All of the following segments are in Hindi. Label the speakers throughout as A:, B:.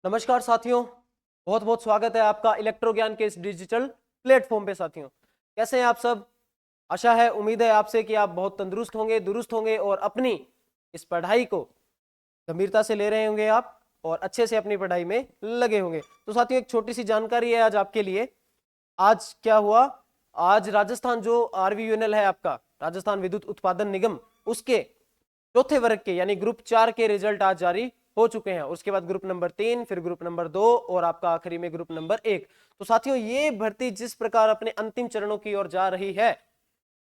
A: नमस्कार साथियों, बहुत बहुत स्वागत है आपका इलेक्ट्रो ज्ञान के इस डिजिटल प्लेटफॉर्म पे। साथियों, कैसे हैं आप सब? आशा है, उम्मीद है आपसे कि आप बहुत तंदुरुस्त होंगे, दुरुस्त होंगे और अपनी इस पढ़ाई को गंभीरता से ले रहे होंगे आप और अच्छे से अपनी पढ़ाई में लगे होंगे। तो साथियों, एक छोटी सी जानकारी है आज आपके लिए। आज क्या हुआ? आज राजस्थान जो RVUNL है आपका, राजस्थान विद्युत उत्पादन निगम, उसके चौथे वर्ग के यानी ग्रुप 4 के रिजल्ट आज जारी हो चुके हैं। उसके बाद ग्रुप नंबर 3, फिर ग्रुप नंबर 2 और आपका आखिरी में ग्रुप नंबर 1। तो साथियों, ये भर्ती जिस प्रकार अपने अंतिम चरणों की ओर जा रही है,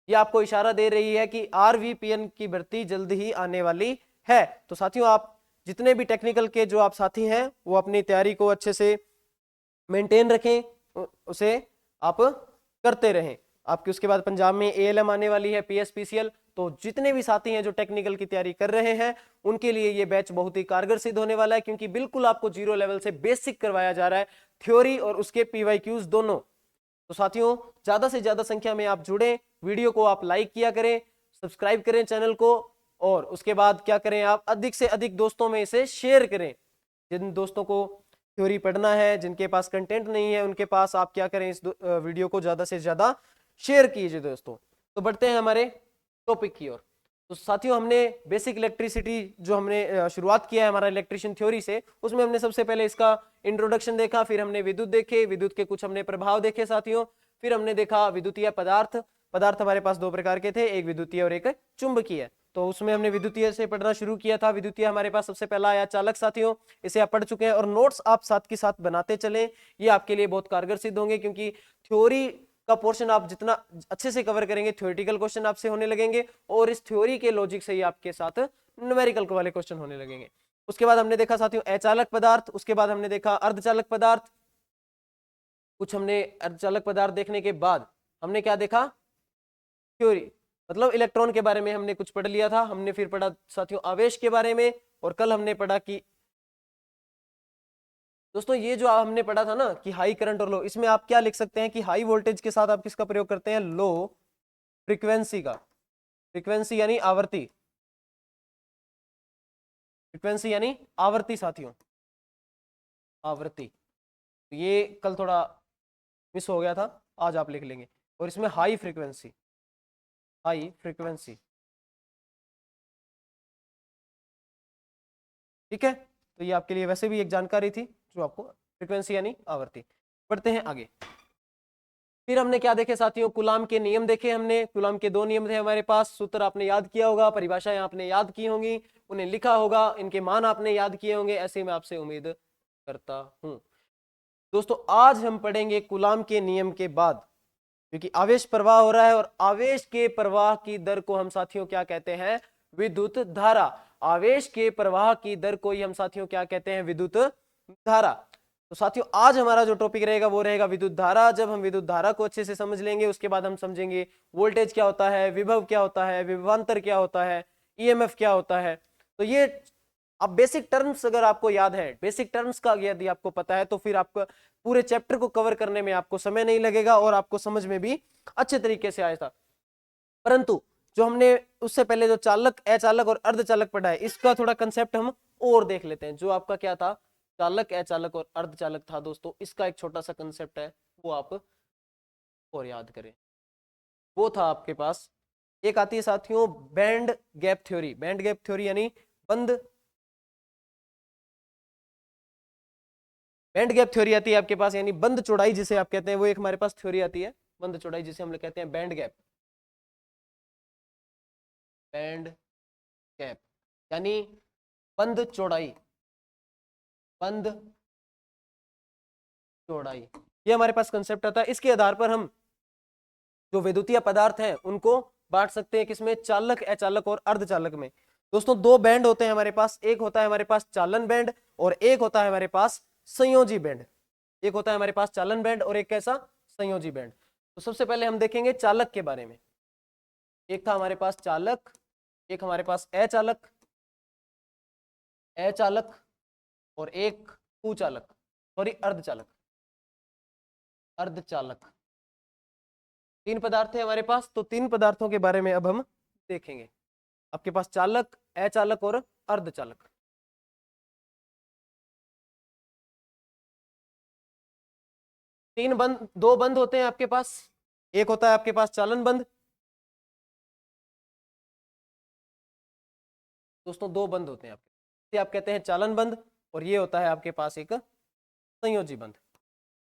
A: ये आपको इशारा दे रही है कि RVPN की भर्ती जल्द ही आने वाली है। तो साथियों, आप जितने भी टेक्निकल के जो आप साथी हैं, वो अपनी तैयारी को अच्छे से मेंटेन रखें, उसे आप करते रहें। आपकी उसके बाद पंजाब में ALM आने वाली है, PSPCL। तो जितने भी साथी हैं जो टेक्निकल की तैयारी कर रहे हैं, उनके लिए ये बैच बहुत ही कारगर सिद्ध होने वाला है, क्योंकि बिल्कुल आपको जीरो लेवल से बेसिक करवाया जा रहा है, थ्योरी और उसके PYQs दोनों। तो साथियों, ज्यादा से ज्यादा संख्या में आप जुड़े, वीडियो को आप लाइक किया करें, सब्सक्राइब करें चैनल को, और उसके बाद क्या करें, आप अधिक से अधिक दोस्तों में इसे शेयर करें। जिन दोस्तों को थ्योरी पढ़ना है, जिनके पास कंटेंट नहीं है, उनके पास आप क्या करें, इस वीडियो को ज्यादा से ज्यादा शेयर कीजिए दोस्तों। तो बढ़ते हैं हमारे टॉपिक की ओर। तो साथियों, हमने बेसिक इलेक्ट्रिसिटी जो हमने शुरुआत किया है हमारा इलेक्ट्रिशियन थ्योरी से, उसमें हमने सबसे पहले इसका इंट्रोडक्शन देखा, फिर हमने विद्युत देखे, विद्युत के कुछ हमने प्रभाव देखे साथियों, फिर हमने देखा विद्युतीय पदार्थ। पदार्थ हमारे पास दो प्रकार के थे, एक विद्युतीय और एक चुंबकीय। तो उसमें हमने विद्युतीय से पढ़ना शुरू किया था। विद्युतीय हमारे पास सबसे पहला आया चालक साथियों, इसे आप पढ़ चुके हैं और नोट्स आप साथ के साथ बनाते चलें, ये आपके लिए बहुत कारगर सिद्ध होंगे, क्योंकि थ्योरी का पोर्शन आप जितना अच्छे से कवर करेंगे, थ्योरेटिकल क्वेश्चन आपसे होने लगेंगे और इस थ्योरी के लॉजिक से ही आपके साथ न्यूमेरिकल वाले क्वेश्चन होने लगेंगे। उसके बाद हमने देखा साथियों अचालक पदार्थ, उसके बाद हमने देखा अर्धचालक पदार्थ। कुछ हमने अर्धचालक पदार्थ देखने के बाद हमने क्या देखा, थ्योरी मतलब इलेक्ट्रॉन के बारे में हमने कुछ पढ़ लिया था। हमने फिर पढ़ा साथियों आवेश के बारे में, और कल हमने पढ़ा कि दोस्तों ये जो हमने पढ़ा था ना कि हाई करंट और लो, इसमें आप क्या लिख सकते हैं कि हाई वोल्टेज के साथ आप किसका प्रयोग करते हैं, लो फ्रीक्वेंसी का। फ्रीक्वेंसी यानी आवृत्ति, फ्रीक्वेंसी यानी आवृत्ति साथियों, आवृत्ति। तो ये कल थोड़ा मिस हो गया था, आज आप लिख लेंगे। और इसमें हाई फ्रीक्वेंसी, हाई फ्रीक्वेंसी, ठीक है। तो ये आपके लिए वैसे भी एक जानकारी थी जो आपको, फ्रीक्वेंसी यानी आवृत्ति। बढ़ते हैं आगे। फिर हमने क्या देखे साथियों, कूलाम के नियम देखे हमने। कूलाम के दो नियम थे हमारे पास, सूत्र आपने याद किया होगा, परिभाषाएं आपने याद की होंगी, उन्हें लिखा होगा, इनके मान आपने याद किए होंगे, ऐसे मैं आपसे उम्मीद करता हूं। दोस्तों, आज हम पढ़ेंगे कूलाम के नियम के बाद, क्योंकि आवेश प्रवाह हो रहा है और आवेश के प्रवाह की दर को हम साथियों क्या कहते हैं, विद्युत धारा। आवेश के प्रवाह की दर को ही हम साथियों क्या कहते हैं, विद्युत धारा। तो साथियों, आज हमारा जो टॉपिक रहेगा वो रहेगा विद्युत धारा। जब हम विद्युत धारा को अच्छे से समझ लेंगे, उसके बाद हम समझेंगे वोल्टेज क्या होता है, विभव क्या होता है, विभवांतर क्या होता है, EMF क्या होता है। तो ये अब बेसिक टर्म्स अगर आपको याद है, बेसिक टर्म्स का यदि आपको पता है, तो फिर आपको पूरे चैप्टर को कवर करने में आपको समय नहीं लगेगा और आपको समझ में भी अच्छे तरीके से आया था। परंतु जो हमने उससे पहले जो चालक, अचालक और अर्धचालक पढ़ा है, इसका थोड़ा कंसेप्ट हम और देख लेते हैं। जो आपका क्या था, चालक, अचालक और अर्धचालक था दोस्तों, इसका एक छोटा सा कंसेप्ट है, वो आप और याद करें। वो था आपके पास, एक आती है साथियों band gap theory. Band gap theory यानी बंद, बैंड गैप थ्योरी आती है आपके पास, यानी बंद चौड़ाई जिसे आप कहते हैं, वो एक हमारे पास थ्योरी आती है, बंद चौड़ाई जिसे हम लोग कहते हैं बैंड गैप। बैंड गैप यानी बंद चौड़ाई, बंद चौड़ाई, ये हमारे पास कंसेप्ट आता है। इसके आधार पर हम जो विद्युतीय पदार्थ हैं उनको बांट सकते हैं किसमें, चालक, अचालक और अर्धचालक में। दोस्तों, दो बैंड होते हैं हमारे पास, एक होता है हमारे पास चालन बैंड और एक होता है हमारे पास संयोजी बैंड। एक होता है हमारे पास चालन बैंड और एक कैसा, संयोजी बैंड। तो सबसे पहले हम देखेंगे चालक के बारे में। एक था हमारे पास चालक, एक हमारे पास अचालक, अचालक और एक कुचालक, सॉरी अर्धचालक, अर्धचालक। तीन पदार्थ है हमारे पास, तो तीन पदार्थों के बारे में अब हम देखेंगे। आपके पास चालक, अचालक और अर्धचालक। दो बंद होते हैं आपके पास। एक होता है आपके पास चालन बंद। दोस्तों दो बंद होते हैं आपके, आप कहते हैं चालन बंद, और ये होता है आपके पास एक संयोजी बंद।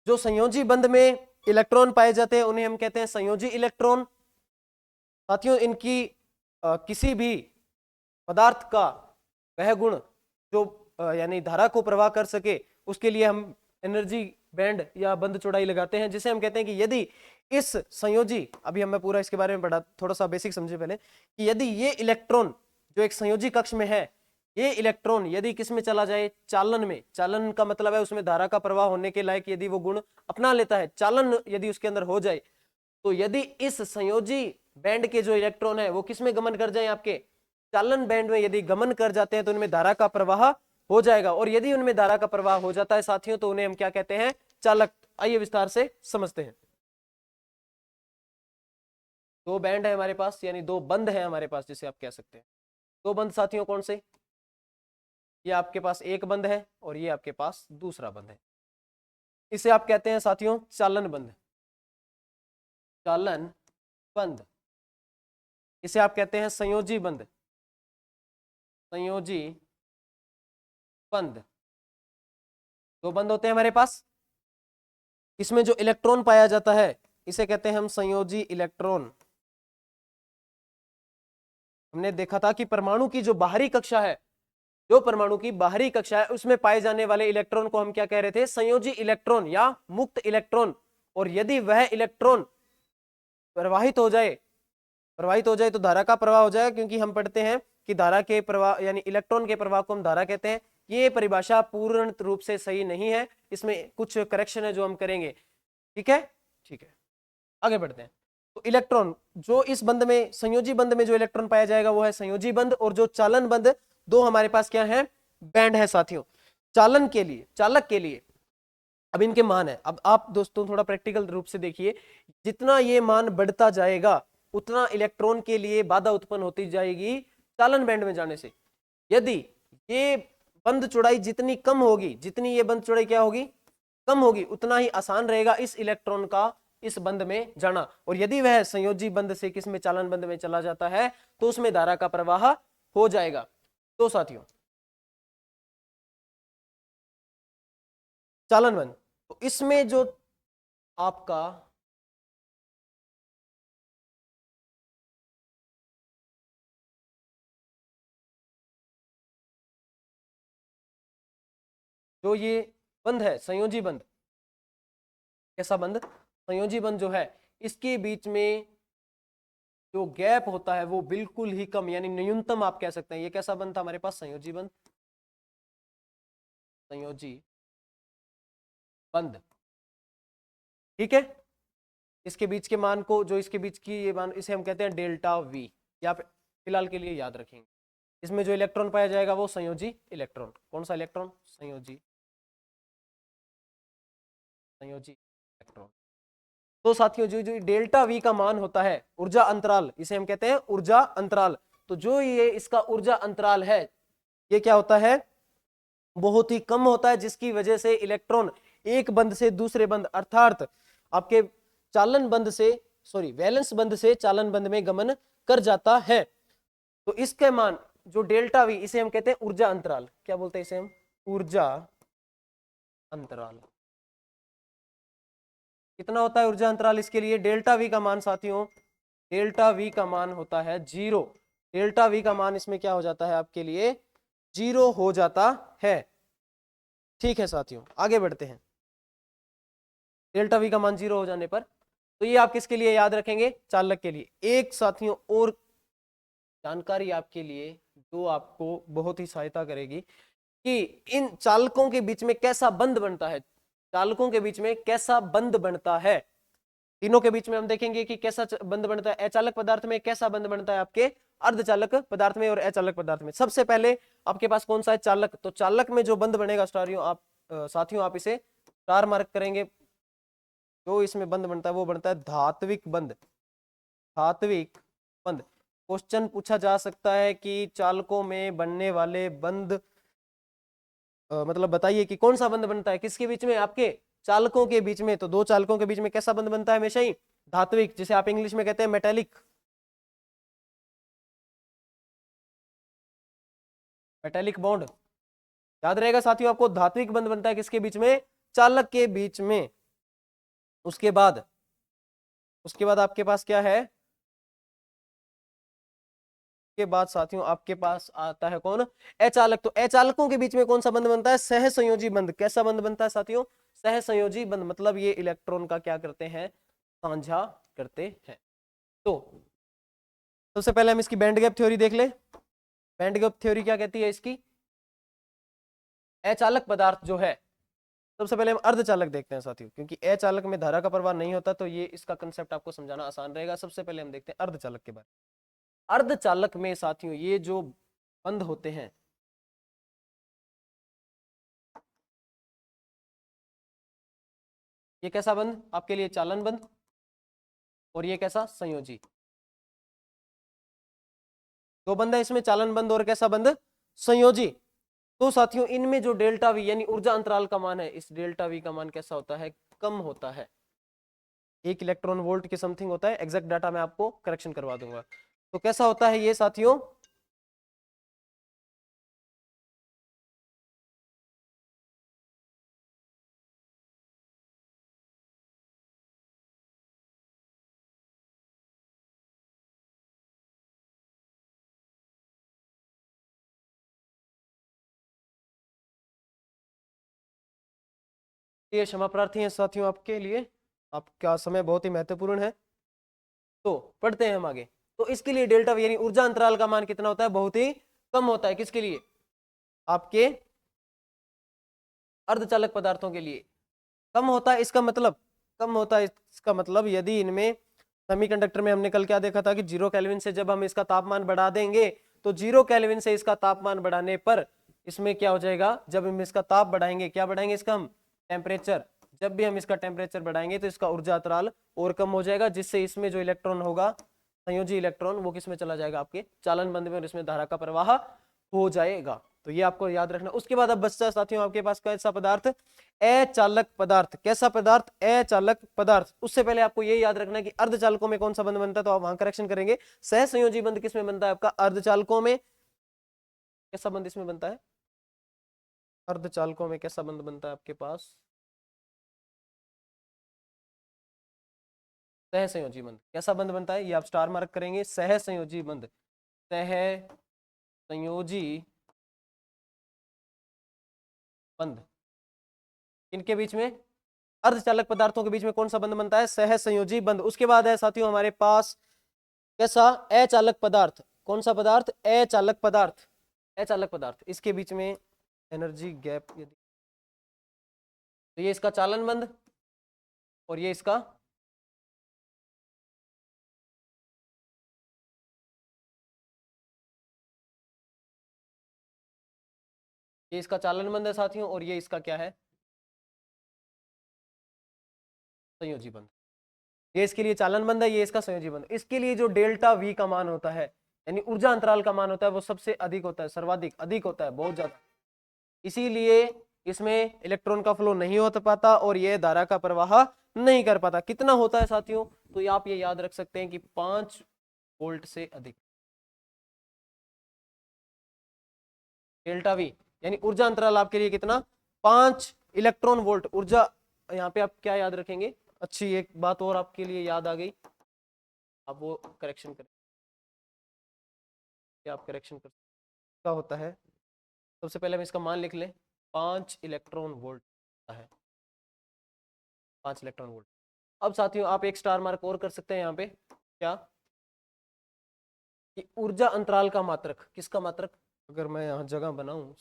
A: जो संयोजी बंद में इलेक्ट्रॉन पाए जाते हैं उन्हें हम कहते हैं संयोजी इलेक्ट्रॉन। साथियों इनकी किसी भी पदार्थ का वह गुण जो यानी धारा को प्रवाह कर सके, उसके लिए हम एनर्जी बैंड या बंद चौड़ाई लगाते हैं, जिसे हम कहते हैं कि यदि इस संयोजी, अभी हम मैं पूरा इसके बारे में पढ़ा, थोड़ा सा बेसिक समझे पहले, कि यदि ये इलेक्ट्रॉन जो एक संयोजी कक्ष में है, ये इलेक्ट्रॉन यदि किस में चला जाए, चालन में, चालन का मतलब है उसमें धारा का प्रवाह होने के लायक यदि वो गुण अपना लेता है, चालन यदि उसके अंदर हो जाए, तो यदि इस संयोजी बैंड के जो इलेक्ट्रॉन है वो किस में गमन कर जाए, आपके चालन बैंड में यदि गमन कर जाते हैं तो उनमें धारा का प्रवाह हो जाएगा। और यदि उनमें धारा का प्रवाह हो जाता है साथियों, तो उन्हें हम क्या कहते हैं, चालक। आइए विस्तार से समझते हैं। दो बैंड है हमारे पास, यानी दो बंद है हमारे पास, जिसे आप कह सकते हैं। दो बंद साथियों कौन से, ये आपके पास एक बंद है और ये आपके पास दूसरा बंद है। इसे आप कहते हैं साथियों चालन बंद, चालन बंद। इसे आप कहते हैं संयोजी बंद, संयोजी बंद। दो बंद होते हैं हमारे पास, इसमें जो इलेक्ट्रॉन पाया जाता है इसे कहते हैं हम संयोजी इलेक्ट्रॉन। हमने देखा था कि परमाणु की जो बाहरी कक्षा है, जो परमाणु की बाहरी कक्षा है उसमें पाए जाने वाले इलेक्ट्रॉन को हम क्या कह रहे थे, संयोजी इलेक्ट्रॉन या मुक्त इलेक्ट्रॉन। और यदि वह इलेक्ट्रॉन प्रवाहित हो जाए तो धारा का प्रवाह हो जाए, क्योंकि हम पढ़ते हैं कि धारा के प्रवाह यानी इलेक्ट्रॉन के प्रवाह को हम धारा कहते हैं। ये परिभाषा पूर्ण रूप से सही नहीं है, इसमें कुछ करेक्शन है जो हम करेंगे। ठीक है, ठीक है, आगे बढ़ते हैं। तो इलेक्ट्रॉन जो इस बंद में, संयोजी बंद में जो इलेक्ट्रॉन पाया जाएगा वो है संयोजी बंद, और जो चालन बंद, दो हमारे पास क्या है, बैंड है साथियों। चालन के लिए, चालक के लिए अब इनके मान है। अब आप दोस्तों थोड़ा प्रैक्टिकल रूप से देखिए, जितना ये मान बढ़ता जाएगा उतना इलेक्ट्रॉन के लिए बाधा उत्पन्न होती जाएगी चालन बैंड में जाने से। यदि ये बंद चौड़ाई जितनी कम होगी, जितनी ये बंद चौड़ाई क्या होगी, कम होगी, उतना ही आसान रहेगा इस इलेक्ट्रॉन का इस बंद में जाना। और यदि वह संयोजी बंद से किस में, चालन बंद में चला जाता है, तो उसमें धारा का प्रवाह हो जाएगा। तो साथियों चालन बंद, तो इसमें जो आपका जो ये बंद है, संयोजी बंद, कैसा बंद, संयोजी बंद जो है, इसके बीच में जो गैप होता है वो बिल्कुल ही कम, यानी न्यूनतम आप कह सकते हैं। ये कैसा बंद था हमारे पास, संयोजी बंद, संयोजी बंद। ठीक है, इसके बीच के मान को, जो इसके बीच की ये मान, इसे हम कहते हैं डेल्टा वी, या फिलहाल के लिए याद रखेंगे। इसमें जो इलेक्ट्रॉन पाया जाएगा वो संयोजी इलेक्ट्रॉन। कौन सा इलेक्ट्रॉन, संयोजी, संयोजी इलेक्ट्रॉन। तो साथियों जो जो डेल्टा वी का मान होता है, ऊर्जा अंतराल, इसे हम कहते हैं ऊर्जा अंतराल। तो जो ये इसका ऊर्जा अंतराल है, ये क्या होता है, बहुत ही कम होता है, जिसकी वजह से इलेक्ट्रॉन एक बंद से दूसरे बंद, अर्थात आपके चालन बंद से, सॉरी वैलेंस बंद से चालन बंद में गमन कर जाता है। तो इसके मान जो डेल्टा वी, इसे हम कहते हैं ऊर्जा अंतराल। क्या बोलते हैं इसे हम, ऊर्जा अंतराल। कितना होता है ऊर्जा अंतराल इसके लिए, डेल्टा वी का मान साथियों, डेल्टा वी का मान होता है 0। डेल्टा वी का मान इसमें क्या हो जाता है आपके लिए, 0 हो जाता है। ठीक है साथियों, आगे बढ़ते हैं। डेल्टा वी का मान 0 हो जाने पर, तो ये आप किसके लिए याद रखेंगे, चालक के लिए। एक साथियों और जानकारी आपके लिए जो आपको बहुत ही सहायता करेगी कि इन चालकों के बीच में कैसा बंध बनता है, चालकों के बीच में कैसा बंध बनता है। तीनों के बीच में हम देखेंगे कि कैसा बंध बनता है। अचालक पदार्थ में कैसा बंध बनता है, आपके अर्धचालक पदार्थ में और अचालक पदार्थ में। सबसे पहले आपके पास कौन सा है, चालक। तो चालक में जो बंध बनेगा साथियों आप इसे स्टार मार्क करेंगे। जो इसमें बंध बनता है वो बनता है धात्विक बंध, धात्विक बंध। क्वेश्चन पूछा जा सकता है कि चालकों में बनने वाले बंध मतलब बताइए कि कौन सा बंध बनता है किसके बीच में, आपके चालकों के बीच में, तो दो चालकों के बीच में कैसा बंध बनता है हमेशा ही? धात्विक, जिसे आप इंग्लिश में कहते हैं मेटेलिक, मेटेलिक बॉन्ड। याद रहेगा साथियों आपको, धात्विक बंध बनता है किसके बीच में? चालक के बीच में। उसके बाद आपके पास क्या है? के बाद साथियों आपके पास आता है कौन? अचालक। तो अचालकों के बीच में कौन सा बंध बनता है? सहसंयोजी बंध। कैसा बंध बनता है साथियों? सहसंयोजी बंध। मतलब ये इलेक्ट्रॉन का क्या करते हैं? साझा करते हैं। तो सबसे पहले हम इसकी बैंड गैप थ्योरी देख ले। बैंड गैप थ्योरी क्या कहती है इसकी? अचालक पदार्थ जो है, सबसे पहले हम अर्धचालक देखते हैं साथियों, क्योंकि अचालक में धारा का प्रवाह नहीं होता, तो ये इसका कंसेप्ट आपको समझाना आसान रहेगा। सबसे पहले हम देखते हैं अर्धचालक के बारे में। अर्धचालक में साथियों ये जो बंध होते हैं, ये कैसा बंध आपके लिए? चालन बंध। और ये कैसा? संयोजी। दो बंध है इसमें, चालन बंध और कैसा बंध? संयोजी। तो साथियों इनमें जो डेल्टा वी यानी ऊर्जा अंतराल का मान है, इस डेल्टा वी का मान कैसा होता है? कम होता है। 1 इलेक्ट्रॉन वोल्ट के समथिंग होता है। एग्जैक्ट डाटा मैं आपको करेक्शन करवा दूंगा। तो कैसा होता है ये साथियों? ये क्षमा प्रार्थी हैं साथियों आपके लिए, आपका समय बहुत ही महत्वपूर्ण है। तो पढ़ते हैं हम आगे। तो इसके लिए डेल्टा वी यानी ऊर्जा अंतराल का मान कितना होता है? बहुत ही कम होता है। किसके लिए? आपके अर्धचालक पदार्थों के लिए कम होता है। इसका मतलब कम होता है, इसका मतलब यदि इनमें सेमीकंडक्टर में हमने कल क्या देखा था कि 0 केल्विन से जब हम इसका तापमान बढ़ा देंगे, तो 0 केल्विन से इसका तापमान बढ़ाने पर इसमें क्या हो जाएगा? जब हम इसका ताप बढ़ाएंगे, क्या बढ़ाएंगे इसका हम? टेम्परेचर। जब भी हम इसका टेम्परेचर बढ़ाएंगे तो इसका ऊर्जा अंतराल और कम हो जाएगा, जिससे इसमें जो इलेक्ट्रॉन होगा, संयोजी इलेक्ट्रॉन, वो किसमें चला जाएगा? आपके चालन बंध में, और इसमें धारा का प्रवाह हो जाएगा। तो ये आपको याद रखना। उसके बाद अब बच्चा साथियों आपके पास कैसा पदार्थ? अचालक पदार्थ। कैसा पदार्थ? अचालक पदार्थ। उससे पहले आपको ये याद रखना कि अर्धचालकों में कौन सा बंध बनता है, तो आप वहां करेक्शन करेंगे। सहसंयोजी बंध किस में बनता है आपका? अर्धचालकों में। कैसा बंध इसमें बनता है? अर्धचालकों में कैसा बंध बनता है आपके पास? सहसंयोजी बंध। कैसा बंध बनता है? ये आप स्टार मार्क करेंगे। सहसंयोजी बंध। सहसंयोजी बंध इनके बीच में, अर्धचालक पदार्थों के बीच में कौन सा बंध बनता है? सहसंयोजी बंध। उसके बाद है साथियों हमारे पास कैसा? अचालक पदार्थ। कौन सा पदार्थ? अचालक पदार्थ। अचालक पदार्थ, इसके बीच में एनर्जी गैप यदि, तो ये इसका चालन बंध और ये इसका, ये इसका चालन बंध है साथियों, और ये इसका क्या है? संयोजी बंध। ये इसके लिए चालन बंध है, ये इसका संयोजी बंध। इसके लिए जो डेल्टा वी का मान होता है, यानी ऊर्जा अंतराल का मान होता है, वो सबसे अधिक होता है, सर्वाधिक अधिक होता है, बहुत ज्यादा। इसीलिए इसमें इलेक्ट्रॉन का फ्लो नहीं हो पाता और ये धारा का प्रवाह नहीं कर पाता। कितना होता है साथियों? तो आप ये याद रख सकते हैं कि 5 वोल्ट से अधिक। डेल्टा वी यानी ऊर्जा अंतराल आपके लिए कितना? 5 इलेक्ट्रॉन वोल्ट ऊर्जा। यहाँ पे आप क्या याद रखेंगे? अच्छी एक बात और आपके लिए याद आ गई, आप वो करेक्शन करें। क्या आप करेक्शन कर क्या होता है? सबसे पहले हम इसका मान लिख लें। 5 इलेक्ट्रॉन वोल्ट है, 5 इलेक्ट्रॉन वोल्ट। अब साथियों आप एक स्टार मार्क और कर सकते हैं यहाँ पे। क्या? कि ऊर्जा अंतराल का मात्रक। किसका मात्रक? अगर मैं यहाँ जगह बनाऊं,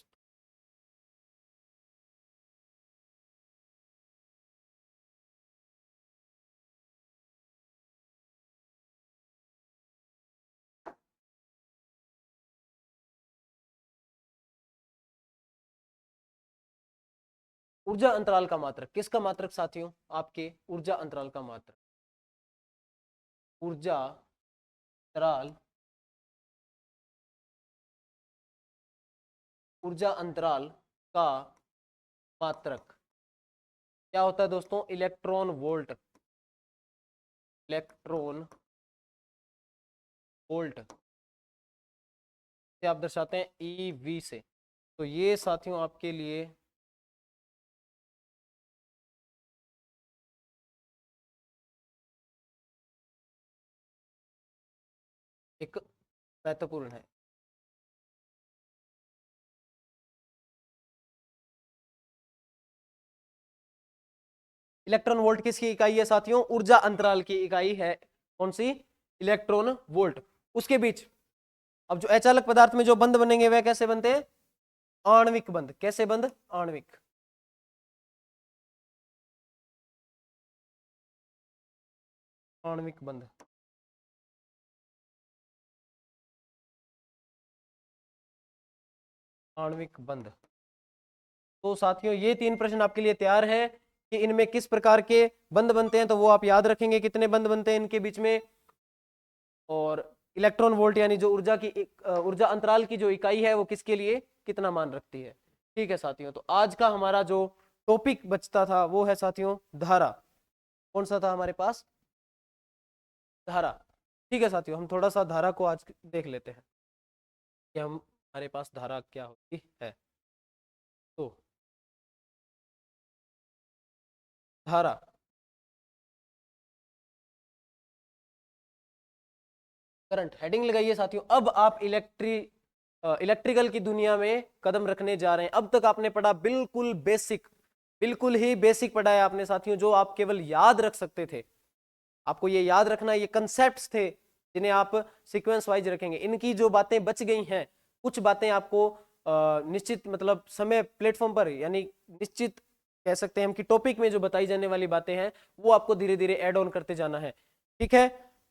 A: ऊर्जा अंतराल का मात्रक। किसका मात्रक साथियों? आपके ऊर्जा अंतराल का मात्रक। ऊर्जा अंतराल, ऊर्जा अंतराल का मात्रक क्या होता है दोस्तों, इलेक्ट्रॉन वोल्ट, इलेक्ट्रॉन वोल्ट से आप दर्शाते हैं ईवी से। तो ये साथियों आपके लिए एक महत्वपूर्ण है। इलेक्ट्रॉन वोल्ट किसकी इकाई है साथियों, ऊर्जा अंतराल की इकाई है। कौन सी, इलेक्ट्रॉन वोल्ट। उसके बीच अब जो अचालक पदार्थ में जो बंध बनेंगे वह कैसे बनते हैं, आणविक बंध। कैसे बंध, आणविक। आणविक बंध। आणविक बंध। तो साथियों ये 3 प्रश्न आपके लिए तैयार है कि इनमें किस प्रकार के बंध बनते हैं, तो वो आप याद रखेंगे कितने बंध बनते हैं इनके बीच में। और इलेक्ट्रॉन वोल्ट यानी जो ऊर्जा की ऊर्जा अंतराल की जो इकाई है वो किसके लिए कितना मान रखती है। ठीक है साथियों, तो आज का हमारा जो टॉपिक बचता था वो है साथियों धारा। कौन सा था हमारे पास, धारा। ठीक है साथियों, हम थोड़ा सा धारा को आज देख लेते हैं कि हमारे पास धारा क्या होती है। तो धारा, करंट, हेडिंग लगाइए साथियों। अब आप इलेक्ट्रिकल की दुनिया में कदम रखने जा रहे हैं। अब तक आपने पढ़ा बिल्कुल बेसिक, बिल्कुल ही बेसिक पढ़ा है आपने साथियों, जो आप केवल याद रख सकते थे। आपको ये याद रखना, ये कंसेप्ट्स थे जिन्हें आप सीक्वेंस वाइज रखेंगे। इनकी जो बातें बच गई हैं, कुछ बातें आपको निश्चित मतलब समय प्लेटफॉर्म पर, यानी निश्चित कह सकते हैं हम कि टॉपिक में जो बताई जाने वाली बातें हैं वो आपको धीरे धीरे ऐड ऑन करते जाना है। ठीक है,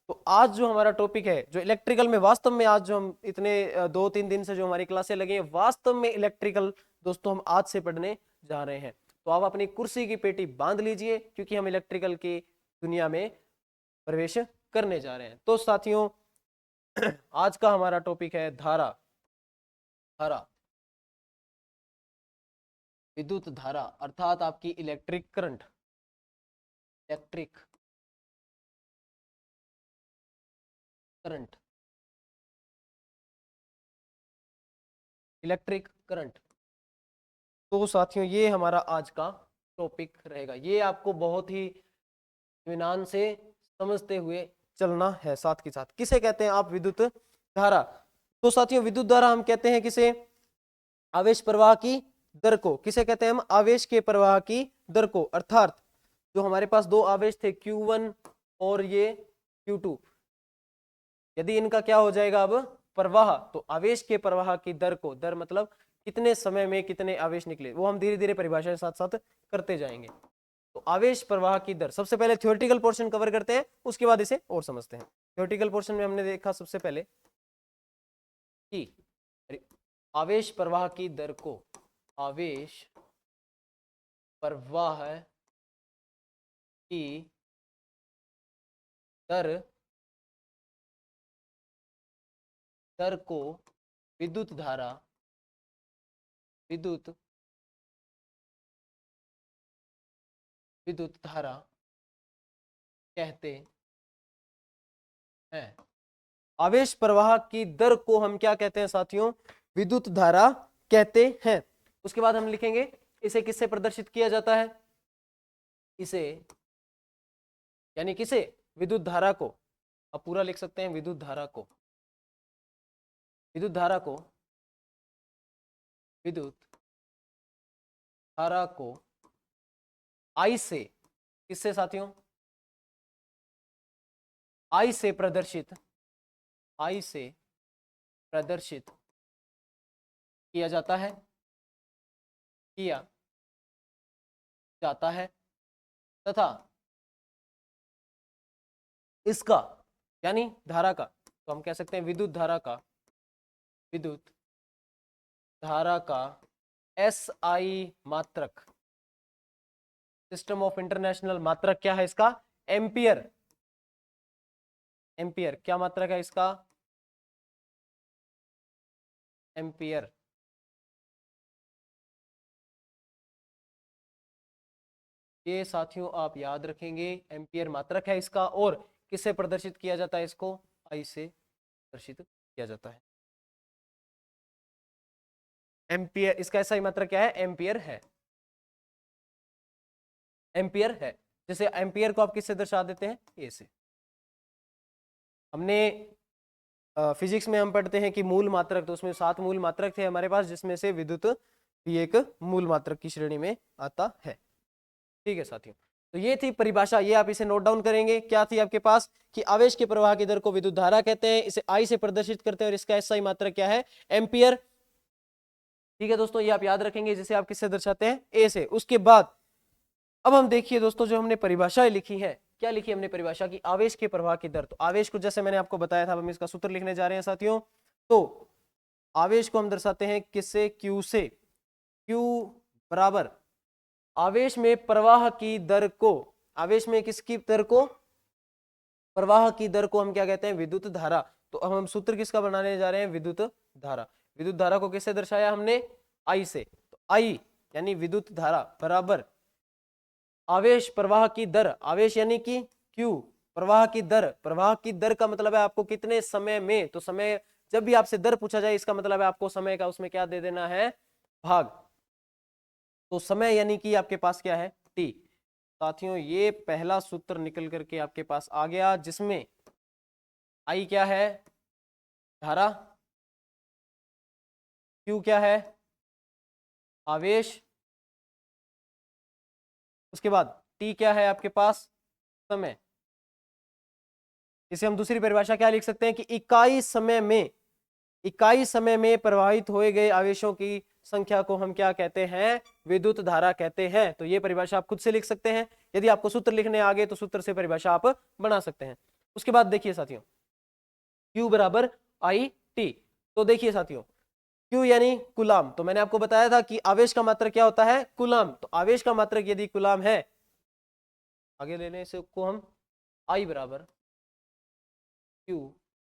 A: तो आज जो हमारा टॉपिक है जो इलेक्ट्रिकल में, वास्तव में आज जो हम इतने 2-3 दिन से जो हमारी क्लासें लगी हैं, वास्तव में इलेक्ट्रिकल दोस्तों हम आज से पढ़ने जा रहे हैं। तो आप अपनी कुर्सी की पेटी बांध लीजिए क्योंकि हम इलेक्ट्रिकल की दुनिया में प्रवेश करने जा रहे हैं। तो साथियों आज का हमारा टॉपिक है धारा। धारा, विद्युत धारा अर्थात आपकी electric current, electric current, electric current. तो साथियों ये हमारा आज का टॉपिक रहेगा। ये आपको बहुत ही इत्मीनान से समझते हुए चलना है साथ के साथ। किसे कहते हैं आप, विद्युत धारा। तो साथियों विद्युत धारा हम कहते हैं किसे, आवेश प्रवाह की दर को। किसे कहते हैं हम, आवेश के प्रवाह की दर को। अर्थात जो हमारे पास दो आवेश थे Q1 और ये Q2, यदि इनका क्या हो जाएगा अब प्रवाह, तो आवेश के प्रवाह की दर को, दर मतलब कितने समय में कितने आवेश निकले, वो हम धीरे धीरे परिभाषा के साथ साथ करते जाएंगे। तो आवेश प्रवाह की दर, सबसे पहले थ्योरेटिकल पोर्शन कवर करते हैं, उसके बाद इसे और समझते हैं। थ्योरेटिकल पोर्शन में हमने देखा सबसे पहले कि आवेश प्रवाह की दर को, आवेश प्रवाह की दर, दर को विद्युत धारा, विद्युत विद्युत धारा कहते हैं। आवेश प्रवाह की दर को हम क्या कहते हैं साथियों, विद्युत धारा कहते हैं। उसके बाद हम लिखेंगे इसे किससे प्रदर्शित किया जाता है, इसे यानी किसे, विद्युत धारा को। अब पूरा लिख सकते हैं, विद्युत धारा को, विद्युत धारा को, विद्युत धारा को आई से, किससे साथियों, आई से प्रदर्शित, आई से प्रदर्शित किया जाता है, किया जाता है, तथा इसका यानी धारा का, तो हम कह सकते हैं विद्युत धारा का, विद्युत धारा का SI मात्रक, सिस्टम ऑफ इंटरनेशनल मात्रक क्या है इसका, एम्पियर। एम्पियर क्या मात्रक है इसका, एम्पियर। ये साथियों आप याद रखेंगे, एम्पियर मात्रक है इसका, और किससे प्रदर्शित किया जाता है इसको, आई से प्रदर्शित किया जाता है। एम्पियर, इसका ऐसा ही मात्रक क्या है, एम्पियर है, एम्पियर है। जैसे एम्पियर को आप किससे दर्शा देते हैं, ए से। हमने फिजिक्स में हम पढ़ते हैं कि मूल मात्रक, तो उसमें 7 मूल मात्रक थे हमारे पास, जिसमें से विद्युत भी एक मूल मात्रक की श्रेणी में आता है। ठीक है साथियों, तो ये थी परिभाषा, ये आप इसे नोट डाउन करेंगे। क्या थी आपके पास कि आवेश के प्रवाह की दर को विद्युत धारा कहते हैं, इसे आई से प्रदर्शित करते हैं, और इसका एसआई मात्रक क्या है, एम्पियर। ठीक है दोस्तों, ये आप याद रखेंगे, जिसे आप किससे दर्शाते हैं, ए से। उसके बाद अब हम देखिए दोस्तों, जो हमने परिभाषाएं लिखी है, क्या लिखी हमने परिभाषा की, आवेश के प्रवाह की दर। तो आवेश को जैसे मैंने आपको बताया था, हम इसका सूत्र लिखने जा रहे हैं साथियों। तो आवेश को हम दर्शाते हैं किससे, क्यू से। क्यू बराबर आवेश में प्रवाह की दर को, आवेश में किसकी दर को, प्रवाह की दर को हम क्या कहते हैं, विद्युत धारा। तो अब हम सूत्र किसका बनाने जा रहे हैं, विद्युत धारा। विद्युत धारा को किससे दर्शाया हमने, आई से। तो आई यानी विद्युत धारा बराबर आवेश प्रवाह की दर, आवेश यानी कि क्यू, प्रवाह की दर। प्रवाह की दर का मतलब है आपको कितने समय में, तो समय जब भी आपसे दर पूछा जाए, इसका मतलब है आपको समय का उसमें क्या दे देना है, भाग। तो समय यानी कि आपके पास क्या है, टी। साथियों ये पहला सूत्र निकल करके आपके पास आ गया, जिसमें आई क्या है, धारा, क्यू क्या है, आवेश, उसके बाद टी क्या है आपके पास, समय। इसे हम दूसरी परिभाषा क्या लिख सकते हैं कि इकाई समय में, इकाई समय में प्रवाहित हुए गए आवेशों की संख्या को हम क्या कहते हैं, विद्युत धारा कहते हैं। तो ये परिभाषा आप खुद से लिख सकते हैं, यदि आपको सूत्र लिखने आ गए तो सूत्र से परिभाषा आप बना सकते हैं। उसके बाद देखिए साथियों, Q बराबर आई टी। तो देखिए साथियों, Q यानी कुलाम। तो मैंने आपको बताया था कि आवेश का मात्रक क्या होता है, कुलाम। तो आवेश का मात्रक यदि कुलाम है, आगे लेने से को हम आई बराबर Q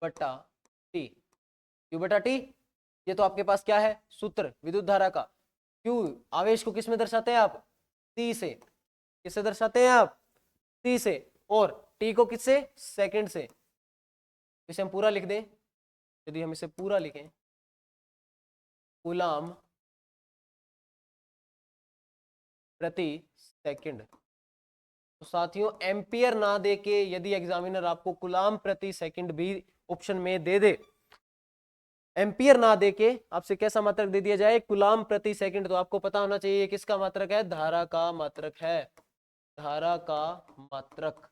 A: बटा टी, Q बटा टी। ये तो आपके पास क्या है, सूत्र विद्युत धारा का। Q आवेश को किस में दर्शाते हैं आप, टी से। किससे दर्शाते हैं आप, टी से। और टी को किससे, सेकंड से। इसे हम पूरा लिख दें, यदि हम इसे पूरा लिखें, कूलाम प्रति सेकंड। तो साथियों एम्पियर ना दे के यदि एग्जामिनर आपको कूलाम प्रति सेकंड भी ऑप्शन में दे दे, एम्पियर ना दे के आपसे कैसा मात्रक दे दिया जाए, कूलाम प्रति सेकंड, तो आपको पता होना चाहिए किसका मात्रक है, धारा का मात्रक है, धारा का मात्रक।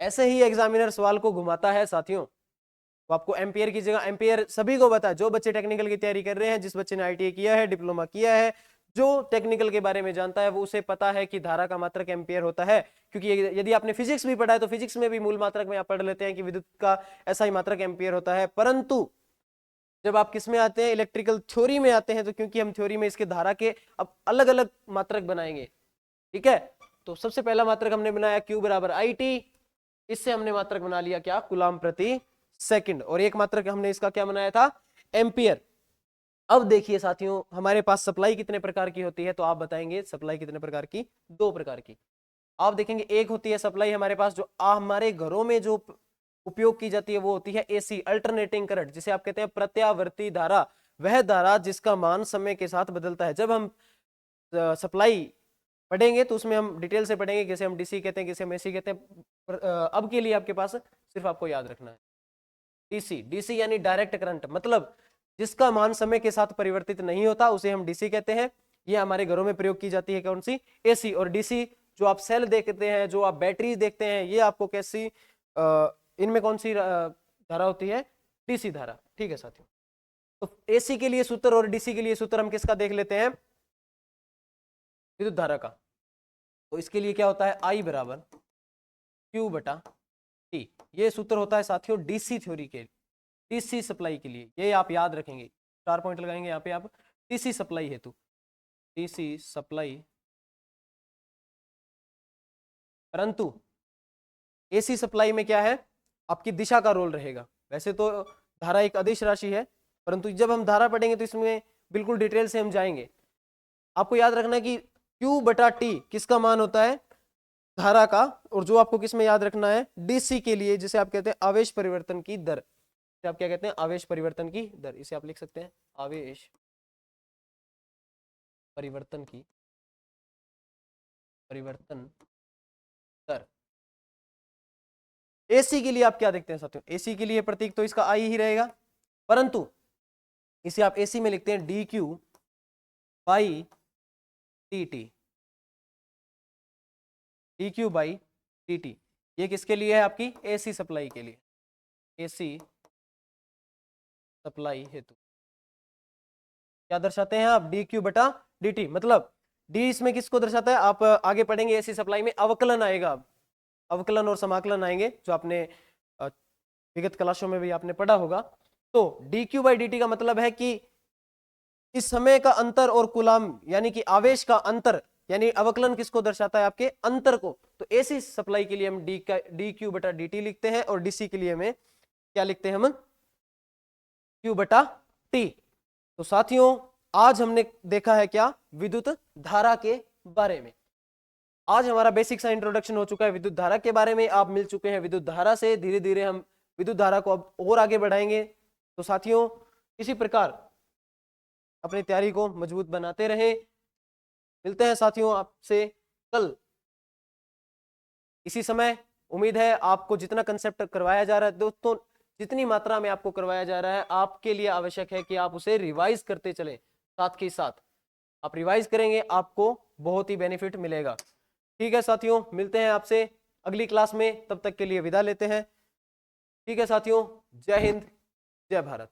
A: ऐसे ही एग्जामिनर सवाल को घुमाता है साथियों। तो आपको एम्पियर की जगह, एम्पियर सभी को पता है, जो बच्चे टेक्निकल की तैयारी कर रहे हैं, जिस बच्चे ने आईटीआई किया है, डिप्लोमा किया है, जो टेक्निकल के बारे में जानता है, वो उसे पता है कि धारा का मात्रक एम्पियर होता है। क्योंकि यदि आपने फिजिक्स भी पढ़ा है तो फिजिक्स में भी मूल मात्रक में आप पढ़ लेते हैं कि विद्युत का ऐसा ही मात्रक एम्पियर होता है। परंतु जब आप किस में आते हैं, इलेक्ट्रिकल थ्योरी में आते हैं, तो क्योंकि हम थ्योरी में इसके धारा के अब अलग अलग मात्रक बनाएंगे, ठीक है। तो सबसे पहला मात्रक हमने बनाया Q बराबर आई टी, इससे हमने मात्रक बना लिया क्या, कूलाम प्रति सेकंड। और एक मात्रक हमने इसका क्या बनाया था, एम्पियर। अब देखिए साथियों, हमारे पास सप्लाई कितने प्रकार की होती है, तो आप बताएंगे सप्लाई कितने प्रकार की, 2 प्रकार की। आप देखेंगे एक होती है सप्लाई हमारे पास जो हमारे घरों में जो उपयोग की जाती है, वो होती है एसी, अल्टरनेटिंग करंट, जिसे आप कहते हैं प्रत्यावर्ती धारा। वह धारा जिसका मान समय के साथ बदलता है। जब हम सप्लाई पढ़ेंगे तो उसमें हम डिटेल से पढ़ेंगे, किसे हम डीसी कहते हैं, किसे हम एसी कहते हैं। अब के लिए आपके पास सिर्फ आपको याद रखना है डीसी। डीसी यानी डायरेक्ट करंट, मतलब जिसका मान समय के साथ परिवर्तित नहीं होता, उसे हम डीसी कहते हैं। ये हमारे घरों में प्रयोग की जाती है कौन सी, एसी। और डीसी जो आप सेल देखते हैं, जो आप बैटरी देखते हैं, ये आपको कैसी, इनमें कौन सी धारा होती है, डीसी धारा। ठीक है साथियों, तो एसी के लिए सूत्र और डीसी के लिए सूत्र हम किसका देख लेते हैं, विद्युत धारा का। तो इसके लिए क्या होता है, आई बराबर Q बटा टी। ये सूत्र होता है साथियों डीसी थ्योरी के, डीसी सप्लाई के लिए। ये आप याद रखेंगे, 4 पॉइंट लगाएंगे यहाँ पे आप, डीसी सप्लाई हेतु, डीसी सप्लाई। परंतु एसी सप्लाई में क्या है, आपकी दिशा का रोल रहेगा। वैसे तो धारा एक अदिश राशि है, परंतु जब हम धारा पढ़ेंगे तो इसमें बिल्कुल डिटेल से हम जाएंगे। आपको याद रखना है कि Q बटा T किसका मान होता है, धारा का, और जो आपको किस में याद रखना है, DC के लिए, जिसे आप कहते हैं आवेश परिवर्तन की दर, जिसे आप क्या कहते हैं, आवेश परिवर्तन की दर, इसे आप लिख सकते हैं आवेश परिवर्तन दर। AC के लिए आप क्या देखते हैं साथियों, AC के लिए प्रतीक तो इसका I ही रहेगा, परंतु इसे आप AC में लिखते हैं DQ by DT, DQ by DT। ये किसके लिए है, आपकी AC सप्लाई के लिए, AC सप्लाई हेतु क्या दर्शाते हैं आप, DQ बटा DT, मतलब D इसमें किसको दर्शाता है, आप आगे पढ़ेंगे AC सप्लाई में अवकलन आएगा, अवकलन और समाकलन आएंगे, जो आपने विगत क्लासों में भी आपने पढ़ा होगा। तो DQ बाई DT का मतलब है कि इस समय का अंतर और कूलाम यानी कि आवेश का अंतर, यानी अवकलन किसको दर्शाता है, आपके अंतर को। तो AC सप्लाई के लिए हम DQ बटा DT लिखते हैं, और DC के लिए हमें क्या लिखते हैं, हम Q बटा T। तो साथियों आज हमने देखा है क्या, विद्युत धारा के बारे में। आज हमारा बेसिक सा इंट्रोडक्शन हो चुका है विद्युत धारा के बारे में, आप मिल चुके हैं विद्युत धारा से, धीरे धीरे हम विद्युत धारा को अब और आगे बढ़ाएंगे। तो साथियों इसी प्रकार अपनी तैयारी को मजबूत बनाते रहें। मिलते हैं साथियों आपसे कल इसी समय। उम्मीद है आपको जितना कंसेप्ट करवाया जा रहा है दोस्तों, जितनी मात्रा में आपको करवाया जा रहा है, आपके लिए आवश्यक है कि आप उसे रिवाइज करते चलें। साथ के साथ आप रिवाइज करेंगे, आपको बहुत ही बेनिफिट मिलेगा। ठीक है साथियों, मिलते हैं आपसे अगली क्लास में, तब तक के लिए विदा लेते हैं। ठीक है साथियों, जय हिंद, जय भारत।